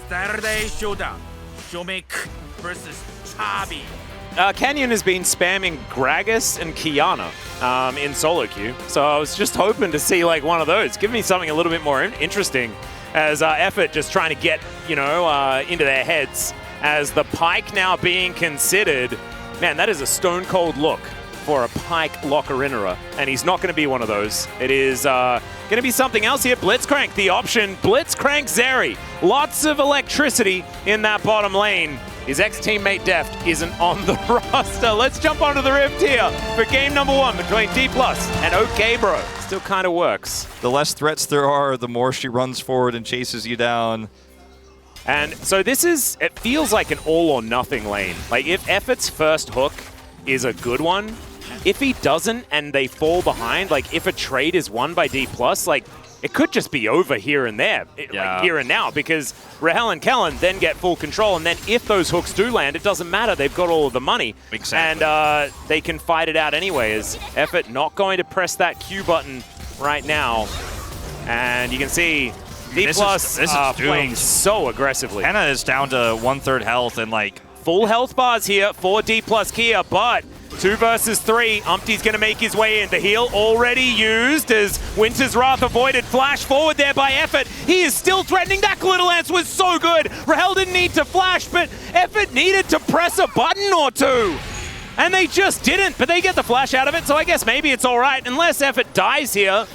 Saturday Showdown. Showmake versus Chabi. Canyon has been spamming Gragas and Kiana in solo queue, so I was just hoping to see like one of those. Give me something a little bit more interesting as Effort just trying to get, you know, into their heads as the Pyke now being considered. Man, that is a stone cold look for a Pyke Lockeriner, and he's not going to be one of those. It is going to be something else here. Blitzcrank, the option. Blitzcrank Zeri. Lots of electricity in that bottom lane. His ex-teammate Deft isn't on the roster. Let's jump onto the Rift here for game number 1 between D+ and OK Bro. Still kind of works. The less threats there are, the more she runs forward and chases you down. And so this is, it feels like an all or nothing lane. Like if Effort's first hook is a good one, if he doesn't and they fall behind, like if a trade is won by D+, like it could just be over here and there, like here and now, because Rahel and Kellen then get full control, and then if those hooks do land, it doesn't matter. They've got all of the money, exactly. And they can fight it out anyway. As Effort not going to press that Q button right now, and you can see D+ this is playing so aggressively. Henna is down to 1/3 health and like full health bars here for D+ Kia, but 2 versus 3. Umpty's going to make his way in. The heal already used as Winter's Wrath avoided. Flash forward there by Effort. He is still threatening. That Glitter Lance was so good. Rahel didn't need to flash, but Effort needed to press a button or two. And they just didn't, but they get the flash out of it, so I guess maybe it's all right, unless Effort dies here.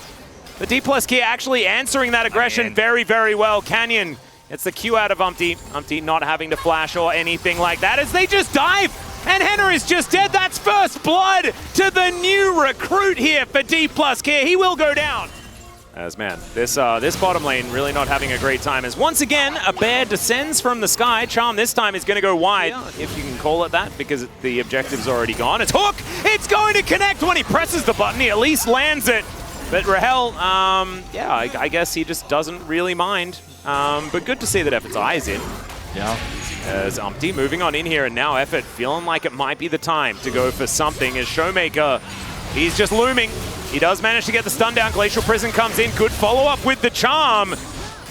The D+ Kia actually answering that aggression very, very well. Canyon gets the Q out of Umpty. Umpty not having to flash or anything like that as they just dive. And Henna is just dead. That's first blood to the new recruit here for D+ Kia. He will go down. As man, this bottom lane really not having a great time. As once again, a bear descends from the sky. Charm this time is going to go wide, if you can call it that, because the objective's already gone. It's Hook! It's going to connect when he presses the button. He at least lands it. But Rahel, yeah, I guess he just doesn't really mind. But good to see that Effort's eyes in. Yeah. As Umpty moving on in here, and now Effort feeling like it might be the time to go for something as Showmaker, he's just looming. He does manage to get the stun down. Glacial Prison comes in. Good follow-up with the charm.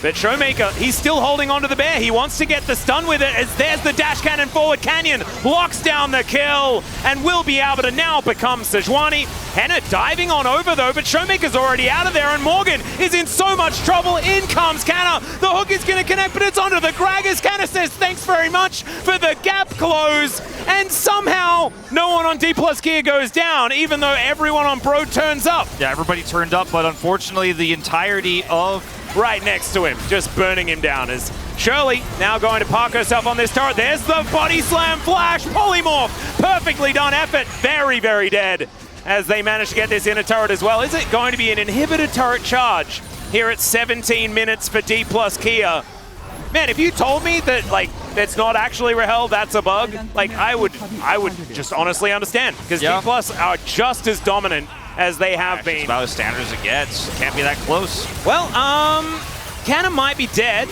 But Showmaker, he's still holding on to the bear. He wants to get the stun with it as there's the dash cannon forward. Canyon locks down the kill and will be able to now become Sejuani. Henna diving on over though, but Showmaker's already out of there and Morgan is in so much trouble. In comes Canna. The hook is going to connect, but it's onto the Gragas. Canna says thanks very much for the gap close. And somehow no one on D+ Kia goes down, even though everyone on Bro turns up. Yeah, everybody turned up, but unfortunately the entirety of right next to him, just burning him down as Shirley now going to park herself on this turret. There's the body slam flash, polymorph, perfectly done. Effort, very, very dead as they manage to get this inner turret as well. Is it going to be an inhibitor turret charge here at 17 minutes for D+ Kia? Man, if you told me that like that's not actually Rahel, that's a bug, like I would just honestly understand, because D+ are just as dominant as they have been. It's about as standard as it gets. Can't be that close. Well, Canna might be dead.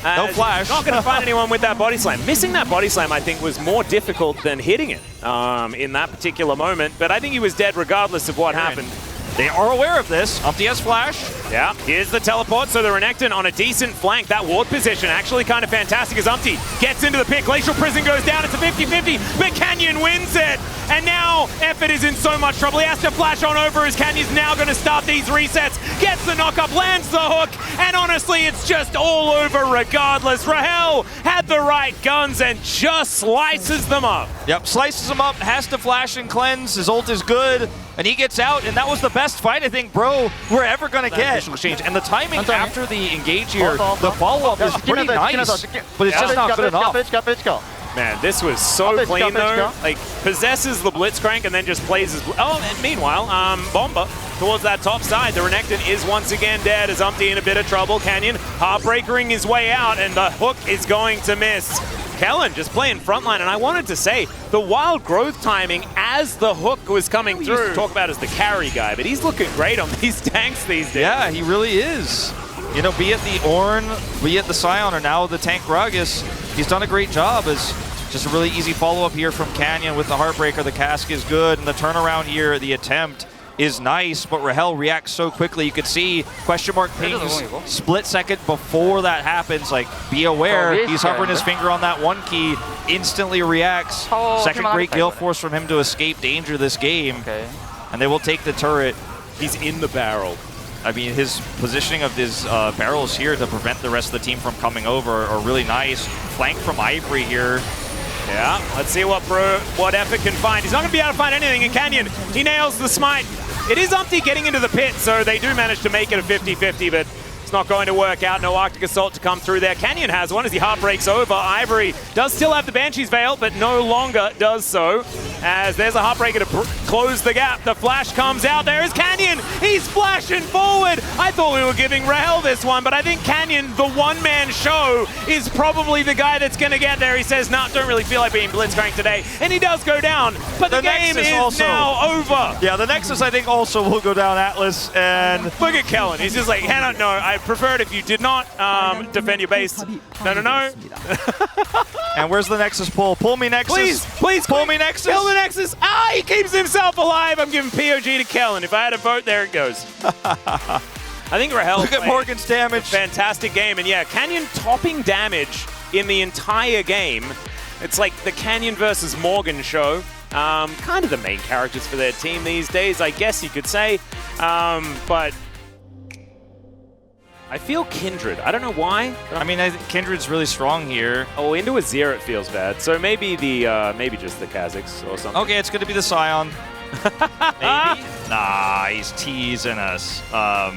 No flash. Not going to find anyone with that body slam. Missing that body slam, I think, was more difficult than hitting it in that particular moment. But I think he was dead regardless of what happened. They are aware of this. Umpty has flash. Yeah, here's the teleport. So the Renekton on a decent flank. That ward position actually kind of fantastic as Umpty gets into the pick. Glacial Prison goes down. It's a 50-50, but Canyon wins it. And now Effort is in so much trouble. He has to flash on over as Canyon's now going to start these resets. Gets the knock-up, lands the hook, and honestly, it's just all over regardless. Rahel had the right guns and just slices them up. Yep, slices them up, has to flash and cleanse. His ult is good, and he gets out, and that was the best fight I think, Bro, we're ever going to get. Exchange. And the timing after the engage here, the follow-up is pretty nice, but it's just not good enough. Man, this was so clean though. Like, possesses the Blitzcrank and then just plays his... Oh, and meanwhile, Bomba towards that top side. The Renekton is once again dead as Umpty in a bit of trouble. Canyon heartbreakering his way out, and the hook is going to miss. Kellen just playing frontline, and I wanted to say, the wild growth timing as the hook was coming through. Used to talk about as the carry guy, but he's looking great on these tanks these days. Yeah, he really is. You know, be it the Ornn, be it the Scion, or now the tank Gragas, he's done a great job. As just a really easy follow-up here from Canyon with the Heartbreaker. The cask is good, and the turnaround here, the attempt is nice, but Rahel reacts so quickly. You could see question mark pings split second before that happens. Like, be aware, he's hovering his finger on that one key, instantly reacts. Second great gale force from him to escape danger this game. And they will take the turret. He's in the barrel. I mean, his positioning of his barrels here to prevent the rest of the team from coming over are really nice. Flank from Ivory here. Yeah, let's see what Effort can find. He's not going to be able to find anything in Canyon. He nails the smite. It is Umpty getting into the pit, so they do manage to make it a 50-50, but it's not going to work out. No Arctic Assault to come through there. Canyon has one as he heartbreaks over. Ivory does still have the Banshee's Veil, but no longer does so. As there's a Heartbreaker to close the gap. The flash comes out. There is Canyon. He's flashing forward. I thought we were giving Rahel this one, but I think Canyon, the one-man show, is probably the guy that's going to get there. He says, nah, don't really feel like being blitzcranked today. And he does go down, but the game is now over. Yeah, the Nexus, I think, also will go down, Atlas. And look at Kellen. He's just like, Hannah, no, I prefer it if you did not defend your base. No. And where's the Nexus pull? Pull me, Nexus. Please, pull me, Nexus. Kill the Nexus. Ah, he keeps himself alive. I'm giving POG to Kellen. If I had a vote, there it goes. I think Rahel look at Morgan's damage. Fantastic game. And yeah, Canyon topping damage in the entire game. It's like the Canyon versus Morgan show. Kind of the main characters for their team these days, I guess you could say. But I feel Kindred. I don't know why. I mean, I think Kindred's really strong here. Oh, into Azir it feels bad. So maybe maybe just the Kazakhs or something. Okay, it's going to be the Scion. Maybe? Nah, he's teasing us. I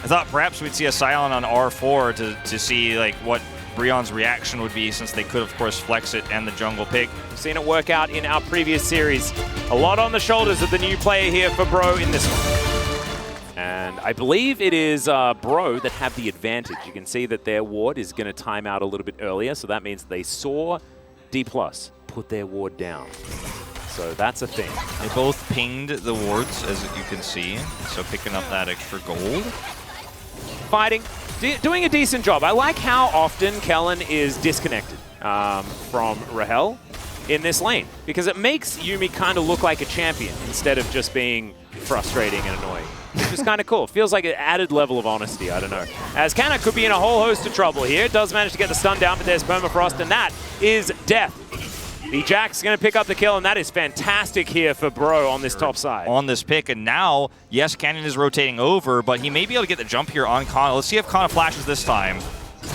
thought perhaps we'd see a Scion on R4 to see like what Brion's reaction would be, since they could, of course, flex it and the jungle pick. We've seen it work out in our previous series. A lot on the shoulders of the new player here for Bro in this one. And I believe it is Bro that have the advantage. You can see that their ward is going to time out a little bit earlier, so that means they saw D+ put their ward down. So that's a thing. They both pinged the wards, as you can see, so picking up that extra gold. Fighting, doing a decent job. I like how often Kellen is disconnected from Rahel in this lane, because it makes Yuumi kind of look like a champion instead of just being frustrating and annoying. Which is kind of cool. Feels like an added level of honesty, I don't know. As Canna could be in a whole host of trouble here. Does manage to get the stun down, but there's Permafrost, and that is death. The Jack's going to pick up the kill, and that is fantastic here for Bro on this top side. On this pick, and now, yes, Canyon is rotating over, but he may be able to get the jump here on Kana. Let's see if Kana flashes this time.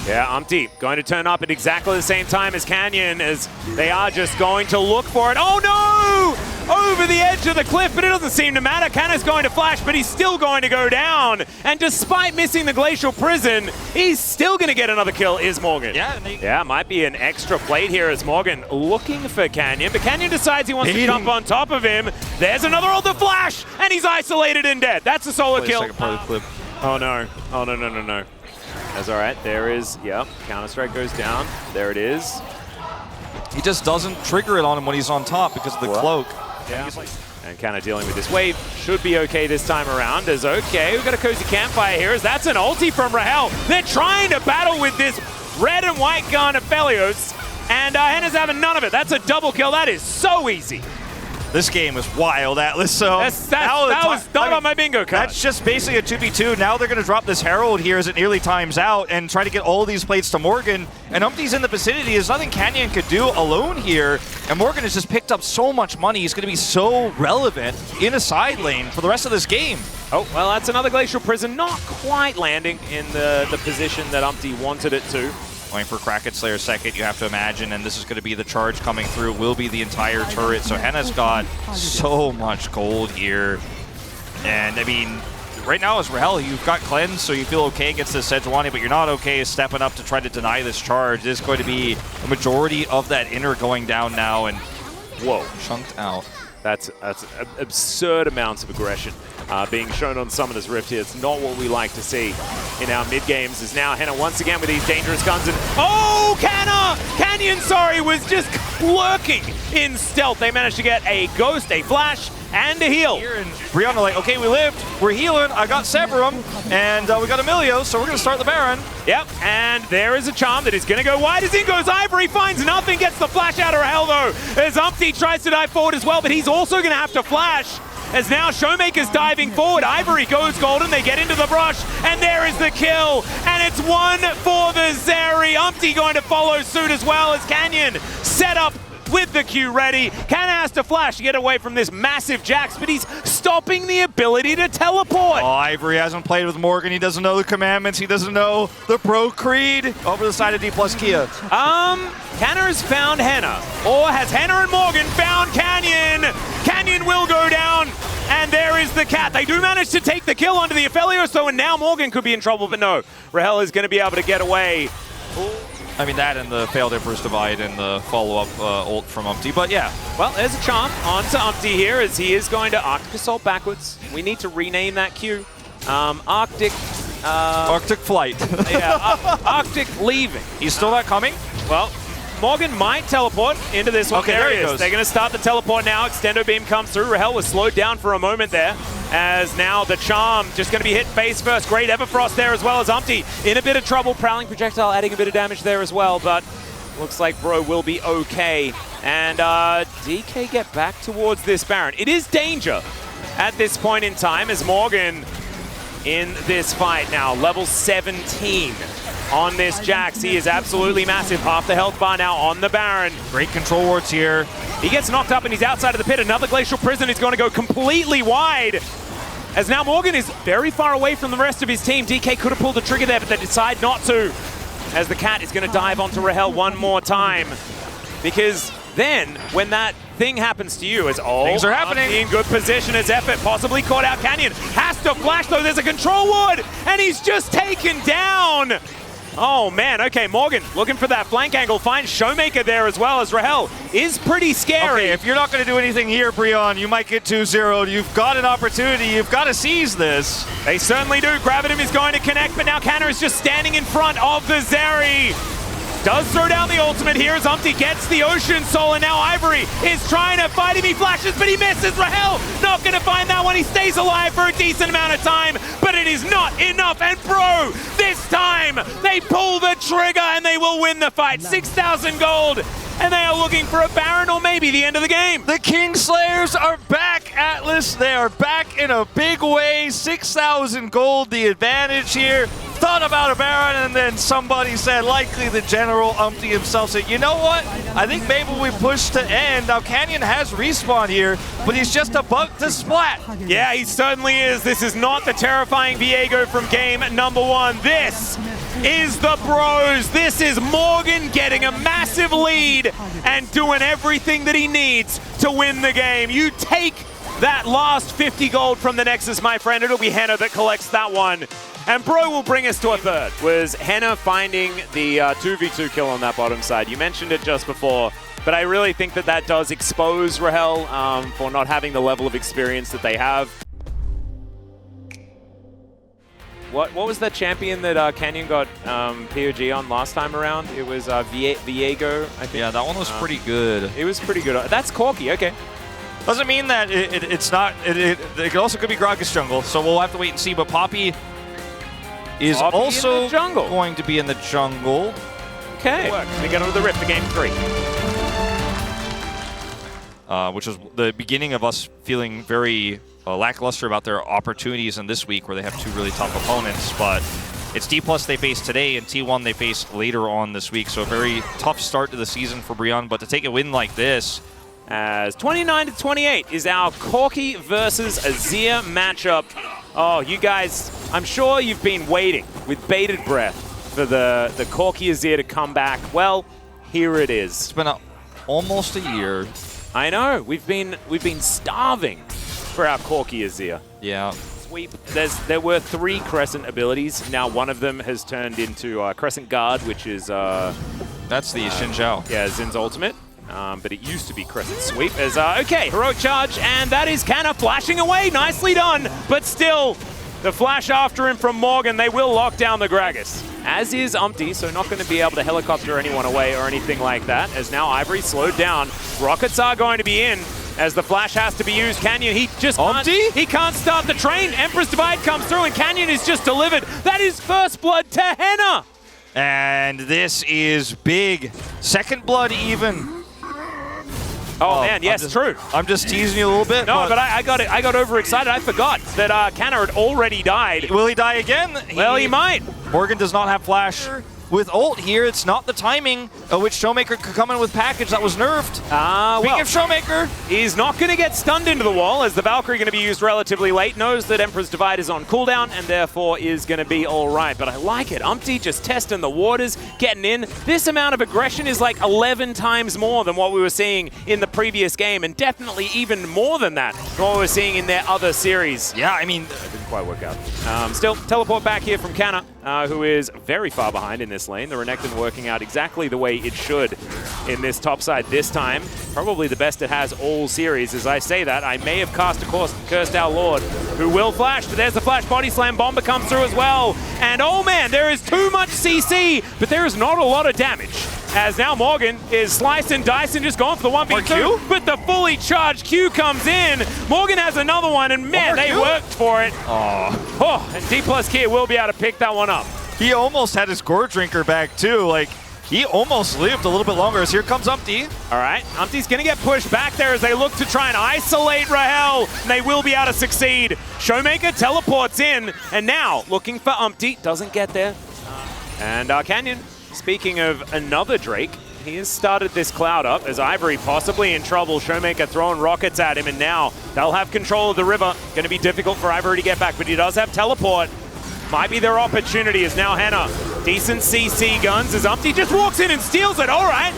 Yeah, Umpty going to turn up at exactly the same time as Canyon, as they are just going to look for it. Oh no! Over the edge of the cliff, but it doesn't seem to matter. Canna's going to flash, but he's still going to go down. And despite missing the Glacial Prison, he's still going to get another kill, is Morgan. Yeah, might be an extra plate here as Morgan looking for Canyon, but Canyon decides he wants to jump on top of him. There's another ult, the flash, and he's isolated and dead. That's a solo kill. Oh no, oh no. That's all right, there is, yep, Counter-Strike goes down. There it is. He just doesn't trigger it on him when he's on top because of the cloak. Yeah. And kind of dealing with this wave. Should be okay this time around. As okay, we've got a cozy campfire here. As that's an ulti from Rahel. They're trying to battle with this red and white gun of Felios. And Henna's having none of it. That's a double kill. That is so easy. This game is wild, Atlas. So that was not on my bingo card. That's just basically a 2v2. Now they're going to drop this Herald here as it nearly times out and try to get all these plates to Morgan. And Umpty's in the vicinity. There's nothing Canyon could do alone here. And Morgan has just picked up so much money. He's going to be so relevant in a side lane for the rest of this game. Oh, well, that's another Glacial Prison. Not quite landing in the position that Umpty wanted it to. Going for Kraken Slayer second, you have to imagine, and this is going to be the charge coming through. It will be the entire turret, so Henna's got so much gold here. And, I mean, right now as Rahel, you've got Cleanse, so you feel okay against this Sejuani, but you're not okay stepping up to try to deny this charge. There's going to be a majority of that inner going down now, and whoa, chunked out. That's absurd amounts of aggression being shown on Summoner's Rift here. It's not what we like to see in our mid-games. Is now Henna once again with these dangerous guns. And oh, Canyon, sorry, was just lurking in stealth. They managed to get a ghost, a flash, and a heal. Brianna like, okay, we lived, we're healing, I got Severum, and we got Emilio, so we're going to start the Baron. Yep, and there is a charm that is going to go wide. As in goes Ivory, finds nothing, gets the flash out of Rahel though, as Umpty tries to dive forward as well, but he's also going to have to flash. as now Showmaker's diving forward. Ivory goes golden, they get into the brush, and there is the kill. And it's one for the Zeri. Umpty going to follow suit as well as Canyon set up with the Q ready. Cannon has to flash to get away from this massive Jax, but he's stopping the ability to teleport. Oh, Ivory hasn't played with Morgan. He doesn't know the commandments. He doesn't know the bro creed. Over the side of D plus Kia. Canner's found Henna, or has Henna and Morgan found Canyon? Canyon will go down, and there is the cat. They do manage to take the kill onto the Aphelios, though, and now Morgan could be in trouble, but no. Rahel is going to be able to get away. I mean, that and the failed Emperor's Divide and the follow-up ult from Umpty, but yeah. Well, there's a charm onto Umpty here as he is going to Arctic Assault backwards. We need to rename that Q. Arctic Flight. Yeah, Arctic leaving. He's still not coming? Well, Morgan might teleport into this one. Okay, there he goes. They're going to start the teleport now. Extendo beam comes through. Rahel was slowed down for a moment there, as now the charm just going to be hit face first. Great Everfrost there as well as Umpty in a bit of trouble. Prowling projectile adding a bit of damage there as well, but looks like Bro will be okay. And DK get back towards this Baron. It is danger at this point in time as Morgan in this fight now. Level 17 on this Jax. He is absolutely massive. Half the health bar now on the Baron. Great control wards here. He gets knocked up and he's outside of the pit. Another Glacial Prison is going to go completely wide. As now Morgan is very far away from the rest of his team. DK could have pulled the trigger there, but they decide not to. As the cat is going to dive onto Rahel one more time. Because then, when that thing happens to you, as things are happening. In good position as Effort possibly caught out Canyon. Has to flash though, there's a control ward, and he's just taken down. Oh man, okay, Morgan looking for that flank angle, finds Showmaker there as well as Rahel is pretty scary. Okay, if you're not going to do anything here, Brion, you might get 2-0. You've got an opportunity, you've got to seize this. They certainly do. Gravitum is going to connect, but now Canner is just standing in front of the Zeri. Does throw down the ultimate here as Umpty gets the Ocean Soul, and now Ivory is trying to fight him. He flashes, but he misses. Rahel not going to find that one. He stays alive for a decent amount of time, but it is not enough. And Bro, this time, they pull the trigger and they will win the fight. 6,000 gold, and they are looking for a Baron or maybe the end of the game. The Kingslayers are back, Atlas. They are back in a big way. 6,000 gold, the advantage here. Thought about a Baron, and then somebody said, likely the General Umpty himself said, you know what? I think maybe we push to end. Now, Canyon has respawn here, but he's just a bug to splat. Yeah, he certainly is. This is not the terrifying Viego from game number 1. This is the Bros. This is Morgan getting a massive lead and doing everything that he needs to win the game. You take that last 50 gold from the Nexus, my friend. It'll be Henna that collects that one. And Bro will bring us to a third. Was Henna finding the 2v2 kill on that bottom side? You mentioned it just before, but I really think that that does expose Rahel for not having the level of experience that they have. What was that champion that Canyon got POG on last time around? It was Viego, I think. Yeah, that one was pretty good. It was pretty good. That's Corky, okay. Doesn't mean that it's not. It also could be Gragas jungle, so we'll have to wait and see. But Poppy is also going to be in the jungle. Okay. They get over the rift for game 3. Which is the beginning of us feeling very lackluster about their opportunities in this week where they have 2 really tough opponents. But it's D+ they face today and T1 they face later on this week. So a very tough start to the season for Brion. But to take a win like this, as 29-28 is our Corky versus Azir matchup. Oh, you guys, I'm sure you've been waiting with bated breath for the Corky Azir to come back. Well, here it is. It's been almost a year. I know. We've been starving for our Corky Azir. Yeah. Sweep. There were 3 Crescent abilities. Now one of them has turned into Crescent Guard, which is that's the Xin Zhao. Yeah, Zin's ultimate. But it used to be Crescent Sweep as, okay, Heroic Charge, and that is Canna flashing away. Nicely done, but still, the flash after him from Morgan, they will lock down the Gragas. As is Umpty, so not going to be able to helicopter anyone away or anything like that, as now Ivory slowed down. Rockets are going to be in, as the flash has to be used. Canyon, he just can't start the train. Emperor's Divide comes through, and Canyon is just delivered. That is first blood to Henna. And this is big. Second blood even. Oh man, yes, true. I'm just teasing you a little bit. No, but I got overexcited. I forgot that Canna had already died. Will he die again? Well, he might. Morgan does not have flash. With ult here, it's not the timing of which Showmaker could come in with package that was nerfed. Speaking of Showmaker, he's not going to get stunned into the wall as the Valkyrie going to be used relatively late. Knows that Emperor's Divide is on cooldown and therefore is going to be all right. But I like it. Umpty just testing the waters, getting in. This amount of aggression is like 11 times more than what we were seeing in the previous game, and definitely even more than that than what we were seeing in their other series. Yeah, I mean, that didn't quite work out. Still, teleport back here from Canna, who is very far behind in this lane. The Renekton working out exactly the way it should in this top side this time. Probably the best it has all series. As I say that, I may have cast a Cursed Our Lord, who will flash, but there's the flash body slam. Bomber comes through as well. And oh man, there is too much CC, but there is not a lot of damage. As now Morgan is slicing, dicing, just going for the 1v2. But the fully charged Q comes in. Morgan has another one, and man, they worked for it. Oh, and D plus Kia will be able to pick that one up. He almost had his Gore Drinker back too. Like, he almost lived a little bit longer as here comes Umpty. All right, Umpty's gonna get pushed back there as they look to try and isolate Rahel, and they will be able to succeed. Showmaker teleports in, and now looking for Umpty, doesn't get there. And Canyon, speaking of another Drake, he has started this cloud up as Ivory possibly in trouble. Showmaker throwing rockets at him, and now they'll have control of the river. Gonna be difficult for Ivory to get back, but he does have teleport. Might be their opportunity as now Henna. Decent CC guns as Umpty just walks in and steals it. All right.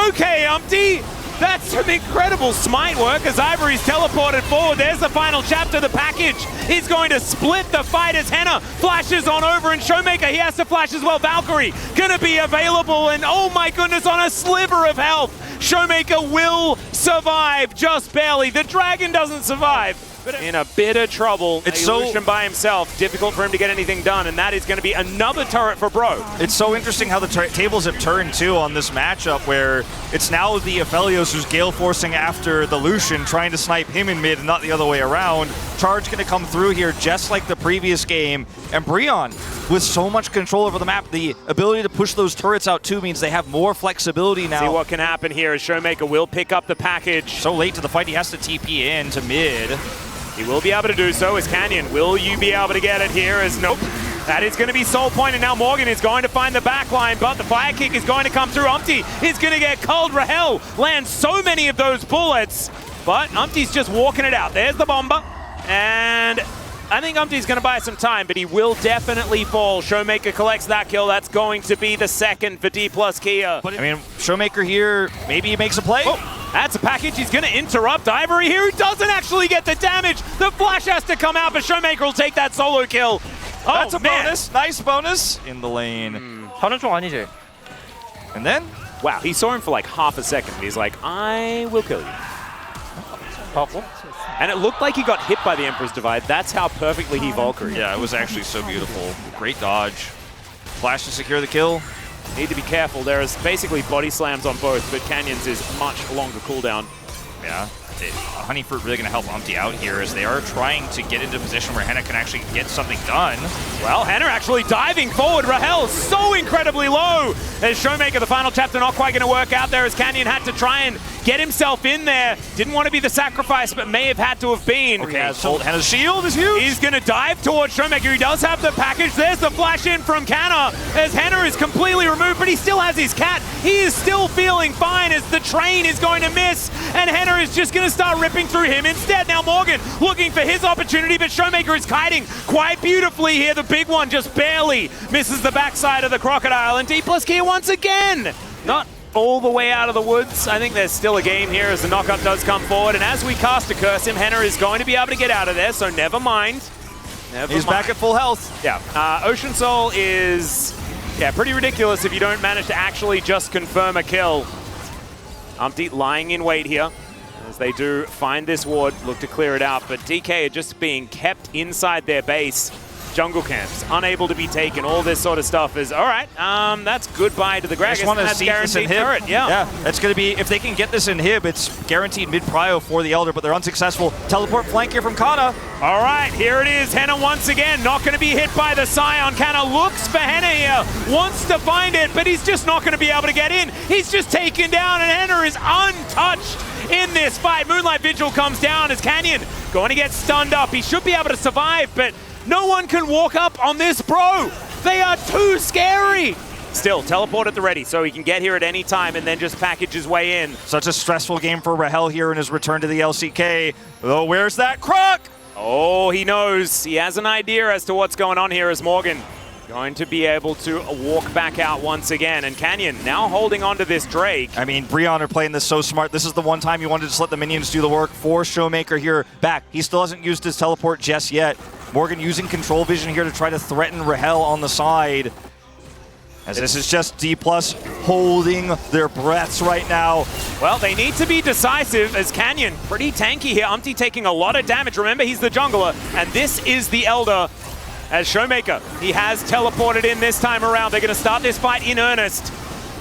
Okay, Umpty. That's some incredible smite work as Ivory's teleported forward. There's the final chapter. The package is going to split the fight as Henna flashes on over, and Showmaker, he has to flash as well. Valkyrie gonna be available, and oh my goodness, on a sliver of health. Showmaker will survive just barely. The dragon doesn't survive. In a bit of trouble. It's Lucian by himself. Difficult for him to get anything done, and that is going to be another turret for Bro. It's so interesting how the tables have turned, too, on this matchup, where it's now the Aphelios who's Gale forcing after the Lucian, trying to snipe him in mid and not the other way around. Charge going to come through here just like the previous game. And Breon, with so much control over the map, the ability to push those turrets out, too, means they have more flexibility now. See what can happen here as Showmaker will pick up the package. So late to the fight, he has to TP in to mid. He will be able to do so as Canyon. Will you be able to get it here? As nope. That is going to be Soul Point, and now Morgan is going to find the back line, but the fire kick is going to come through. Umpty is going to get culled. Rahel lands so many of those bullets, but Umpty's just walking it out. There's the bomber, and I think Umpty's going to buy some time, but he will definitely fall. Showmaker collects that kill. That's going to be the second for D plus Kia. I mean, Showmaker here, maybe he makes a play. That's a package. He's going to interrupt Ivory here, who doesn't actually get the damage. The flash has to come out, but Showmaker will take that solo kill. Oh, that's a man. bonus. Nice bonus in the lane. 다른 쪽 아니지? And then? Wow, he saw him for like half a second. He's like, I will kill you. Powerful. And it looked like he got hit by the Emperor's Divide. That's how perfectly he Valkyrie. Yeah, it was actually so beautiful. Great dodge. Flash to secure the kill. Need to be careful. There is basically body slams on both, but Canyon's is much longer cooldown. Yeah. Honeyfruit really going to help Umpty out here as they are trying to get into a position where Henna can actually get something done. Well, Henna actually diving forward. Rahel so incredibly low. As Showmaker, the final chapter not quite going to work out there as Canyon had to try and get himself in there. Didn't want to be the sacrifice, but may have had to have been. Okay, so Henna's shield is huge. He's going to dive towards Showmaker. He does have the package. There's the flash in from Canna as Henna is completely removed, but he still has his cat. He is still feeling fine as the train is going to miss, and Henna is just going to start ripping through him instead. Now Morgan looking for his opportunity, but Showmaker is kiting quite beautifully here. The big one just barely misses the backside of the crocodile, and D plus Kia once again. Not all the way out of the woods. I think there's still a game here as the knockup does come forward, and as we cast a curse him, Henna is going to be able to get out of there, so never mind. He's back at full health. Yeah, Ocean Soul is pretty ridiculous if you don't manage to actually just confirm a kill. Umpty lying in wait here as they do find this ward, look to clear it out, but DK are just being kept inside their base. Jungle camps, unable to be taken, all this sort of stuff is, all right, that's goodbye to the Gragas. I just want to see this inhib. Yeah, that's going to be, if they can get this inhib, it's guaranteed mid-prio for the Elder, but they're unsuccessful. Teleport flank here from Kana. All right, here it is, Henna once again, not going to be hit by the Scion. Kana looks for Henna here, wants to find it, but he's just not going to be able to get in. He's just taken down, and Henna is untouched in this fight. Moonlight Vigil comes down as Canyon going to get stunned up. He should be able to survive, but no one can walk up on this bro. They are too scary. Still, teleport at the ready, so he can get here at any time and then just package his way in. Such a stressful game for Rahel here in his return to the LCK. Oh, where's that Croc? Oh, he knows. He has an idea as to what's going on here as Morgan going to be able to walk back out once again. And Canyon now holding on to this Drake. I mean, Breon are playing this so smart. This is the one time you wanted to just let the minions do the work for Showmaker here back. He still hasn't used his teleport just yet. Morgan using control vision here to try to threaten Rahel on the side. As this is just D+ holding their breaths right now. Well, they need to be decisive as Canyon pretty tanky here. Umpty taking a lot of damage. Remember, he's the jungler, and this is the Elder. As Showmaker, he has teleported in this time around. They're going to start this fight in earnest.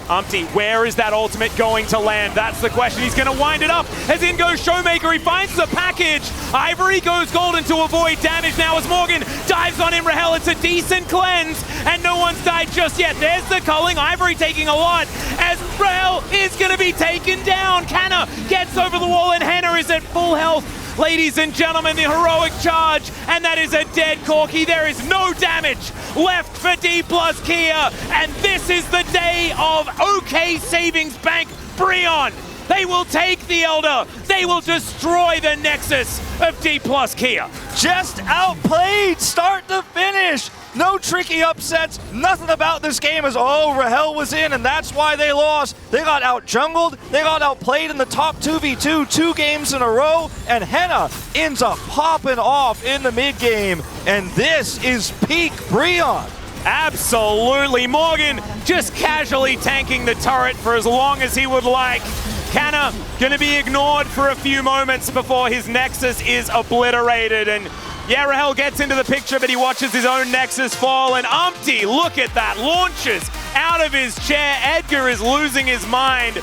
Umpty, where is that ultimate going to land? That's the question. He's going to wind it up as in goes Showmaker. He finds the package. Ivory goes golden to avoid damage now as Morgan dives on him. Rahel, it's a decent cleanse, and no one's died just yet. There's the culling. Ivory taking a lot as Rahel is going to be taken down. Canna gets over the wall, and Henna is at full health. Ladies and gentlemen, the heroic charge, and that is a dead Corki. There is no damage left for D+ Kia, and this is the day of OK Savings Bank Breon. They will take the Elder. They will destroy the Nexus of D+ Kia. Just outplayed start to finish. No tricky upsets, nothing about this game as, oh, Rahel was in, and that's why they lost. They got out-jungled, they got outplayed in the top 2v2 2 games in a row, and Henna ends up popping off in the mid-game, and this is peak Breon. Absolutely. Morgan just casually tanking the turret for as long as he would like. Canna gonna be ignored for a few moments before his Nexus is obliterated, and yeah, Rahel gets into the picture, but he watches his own Nexus fall, and Umpty, look at that, launches out of his chair. Edgar is losing his mind.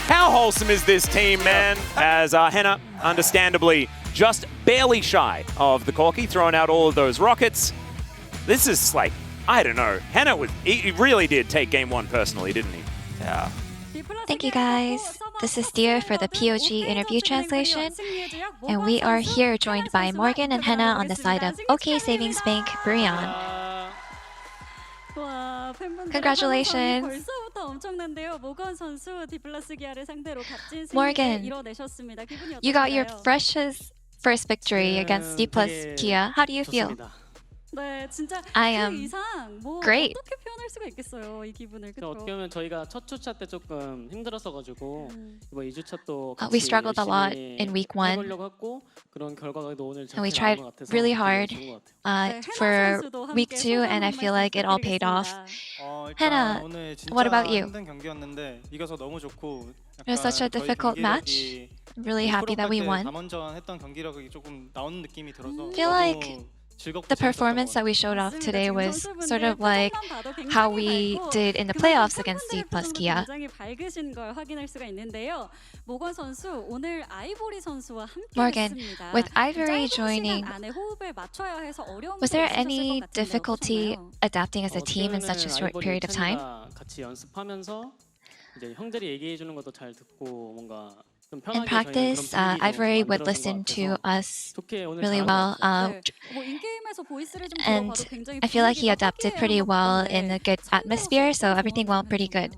How wholesome is this team, man? As Henna, understandably, just barely shy of the Corki, throwing out all of those rockets. This is like, I don't know. Henna he really did take game one personally, didn't he? Yeah. Thank you guys. This is Dear for the POG Interview translation, and we are here joined by Morgan and Henna on the side of OK Savings Bank Breon. Congratulations! Morgan, you got your freshest first victory against D+ Kia. How do you feel? I am great. 어떻게 표현할 수가 있겠어요, 이 기분을. 그렇죠? 어떻게 보면 저희가 첫 주차 때 조금 힘들었어가지고 이번 2주차 또 같이 We struggled a lot in week 1, 해보려고 했고 그런 결과가 오늘 잘 and we 나온 tried 것 같아서 really 되게 hard 좋은 것 같아요. for week 2, and I feel like it all paid off. Henna, what about you? 힘든 경기였는데 이겨서 너무 좋고. It was such a difficult match. I'm really happy that we won. 남원전 했던 경기력이 조금 나오는 느낌이 들어서. I feel like the performance that we showed off today was sort of like how we did in the playoffs against D+ Kia. Morgan, with Ivory joining, was there any difficulty adapting as a team in such a short period of time? In practice, Ivory would listen to us really well, and I feel like he adapted pretty well in a good atmosphere, so everything went pretty good.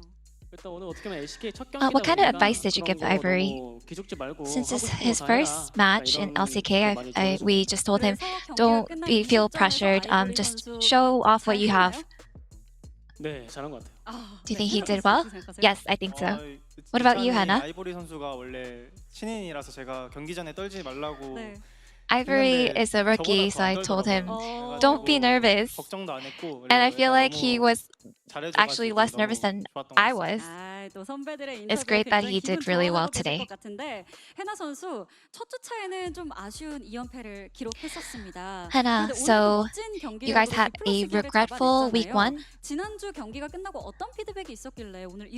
What kind of advice did you give Ivory? Since it's his first match in LCK, we just told him, don't feel pressured, just show off what you have. Do you think he did well? Yes, I think so. What about you, Henna? 아이보리 선수가 원래 신인이라서 제가 경기 전에 떨지 말라고. Ivory is a rookie, so I told him, don't be nervous. And I feel like he was actually less nervous than I was. It's great that he did really well today. Henna, so you guys had a regretful week 1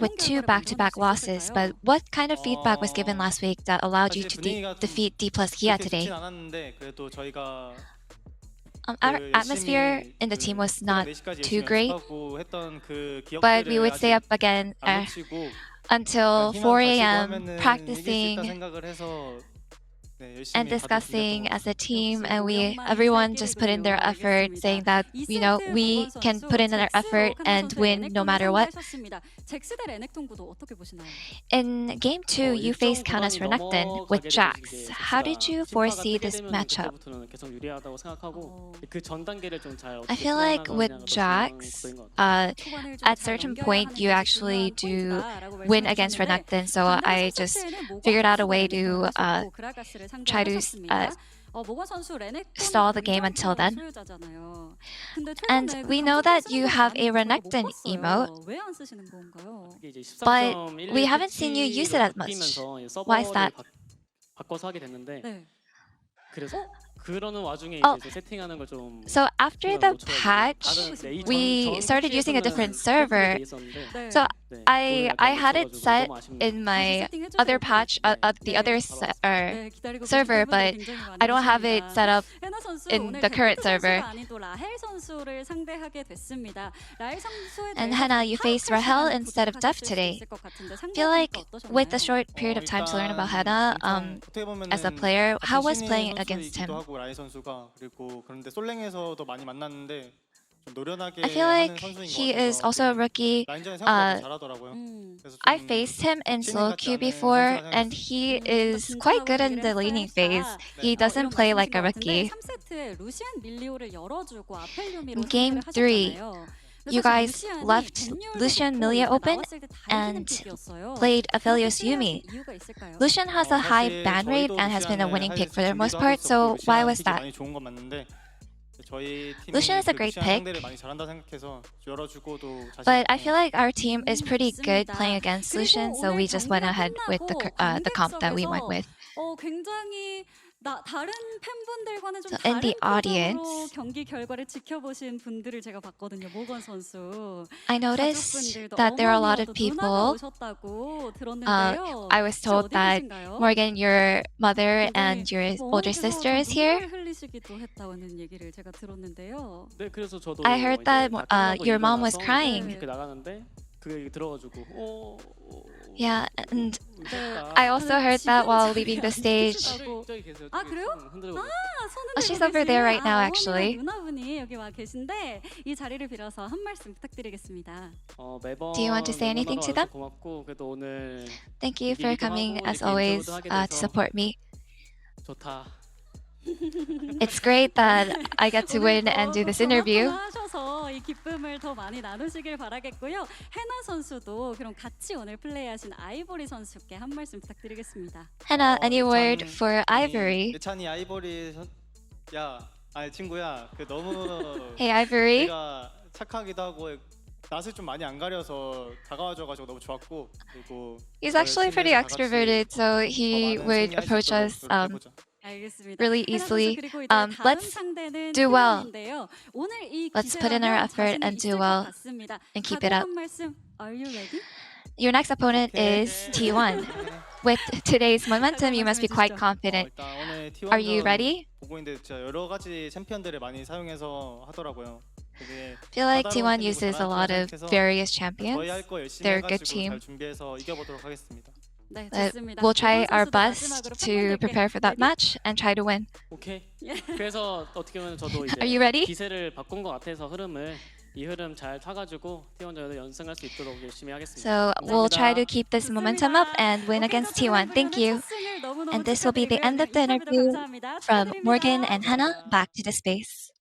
with 2 back-to-back losses, but what kind of feedback was given last week that allowed you to defeat D+ Kia today? Our atmosphere in the team was not too great, but we would stay up again until 4 a.m. 이길 수 있다 practicing 생각을 해서 and discussing as a team, and everyone just put in their effort, saying that we can put in our effort and win no matter what. In game 2, you faced Canis Renekton with Jax. How did you foresee this matchup? I feel like with Jax, at certain point you actually do win against Renekton, so I just figured out a way to try to stall the game until then. And we know that you have a Renekton emote, but we haven't seen you use it as much. Why is that? So after the patch, we started using a different server. So I had it set in my other patch, the other server, but I don't have it set up in the current server. And Hannah, you faced Rahel instead of Def today. I feel like with the short period of time to learn about Hannah as a player, how was playing against him? 라이 선수가 그리고 그런데 솔랭에서도 많이 만났는데 좀 노련하게 I feel like he is also a rookie. 라인전에 생각보다 잘하더라고요. 그래서 I faced him in solo queue before, and he is quite good in the laning phase. He doesn't play like a rookie. In game 3, you guys left Lucian Milia open and played Aphelios Yumi. Lucian has a high ban rate and has been a winning pick for the most part, so why was that? Lucian is a great pick, but I feel like our team is pretty good playing against Lucian, so we just went ahead with the comp that we went with. So in the audience, I noticed that there are a lot of people. I was told that Morgan, your mother and your older sister is here. I heard that your mom was crying. Yeah, and I also heard that while leaving the stage. Oh, she's over there right now, actually. Do you want to say anything to them? Thank you for coming, as always, to support me. It's great that I get to win and do this interview. 이 기쁨을 더 많이 나누시길 바라겠고요. 해나 선수도 그럼 같이 오늘 플레이하신 아이보리 선수께 한 말씀 부탁드리겠습니다. Hannah, any word for Ivory? 예찬이 아이보리 야, 친구야, 그 너무 Hey Ivory. 내가 착하기도 하고 낯을 좀 많이 안 가려서 다가와줘가지고 너무 좋았고 그리고 He's actually pretty extroverted, so he would approach us really easily. Let's do well. Let's put in our effort and do well and keep it up. Your next opponent is T1. With today's momentum, you must be quite confident. Are you ready? 보고 있는데 여러 가지 챔피언들을 많이 사용해서 하더라고요. I feel like T1 uses a lot of various champions. They're a good team. We'll try our best to prepare for that match and try to win. 그래서 어떻게 보면 저도 이제 Are you ready? 기세를 바꾼 것 같아서 이 흐름 잘 타가지고 T1전에도 연승할 수 있도록 열심히 하겠습니다. So we'll try to keep this momentum up and win against T1. Thank you. And this will be the end of the interview from Morgan and Hannah. Back to the space.